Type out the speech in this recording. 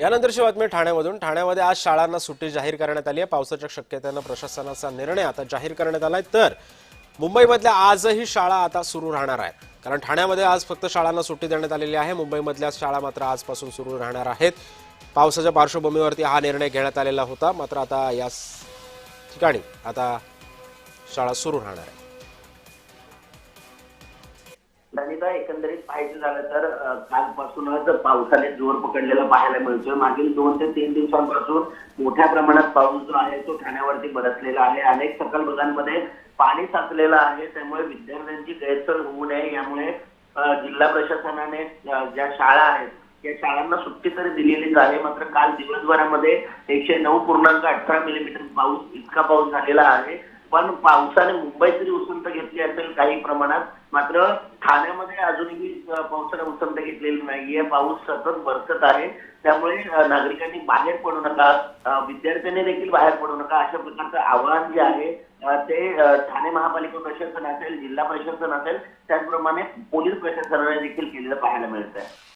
यानंतरची बातमी ठाण्यामधून। ठाण्यामध्ये आज शाळांना सुट्टी जाहीर करण्यात आली आहे। पावसाच्या शक्यतेने प्रशासनाचा निर्णय आता जाहीर करण्यात आलाय। तर मुंबईमधल्या आजही शाळा आता सुरू राहणार आहेत, कारण ठाण्यामध्ये आज फक्त शाळांना सुट्टी देण्यात आलेली आहे। मुंबईमधल्या शाळा मात्र आजपासून सुरू राहणार आहेत। पावसाच्या पार्श्वभूमीवरती हा निर्णय घेण्यात आलेला होता, मात्र आता या ठिकाणी आता शाळा सुरू राहणार आहे। ललिता, एकंदरीत पाहायचं झालं तर कालपासूनच पावसाने जोर पकडलेला पाहायला मिळतोय। मागील 2 ते 3 दिवसांपासून मोठ्या प्रमाणात पाऊस जो आहे तो ठाण्यावरती बरसलेला आहे। अनेक सकल भागांमध्ये पाणी साचलेलं आहे, त्यामुळे विद्यार्थ्यांची गैरसोय होऊ नये यामुळे जिल्हा प्रशासनाने ज्या शाळा आहेत या शाळांना सुट्टी तरी दिलेलीच आहे। मात्र काल दिवसभरामध्ये 109.18 मिलीमीटर पाऊस इतका पाऊस झालेला आहे। पण पावसाने मुंबई तरी उसंत घेतली असेल काही प्रमाणात, मात्र ठाण्यामध्ये अजूनही पावसाने उसंत घेतलेली नाहीये। पाऊस सतत बरसत आहे, त्यामुळे नागरिकांनी बाहेर पडू नका, विद्यार्थ्यांनी देखील बाहेर पडू नका अशा प्रकारचं आवाहन जे आहे ते ठाणे महापालिका प्रशासन असेल, जिल्हा प्रशासन असेल, त्याचप्रमाणे पोलीस प्रशासनाने देखील केलेलं पाहायला मिळत आहे।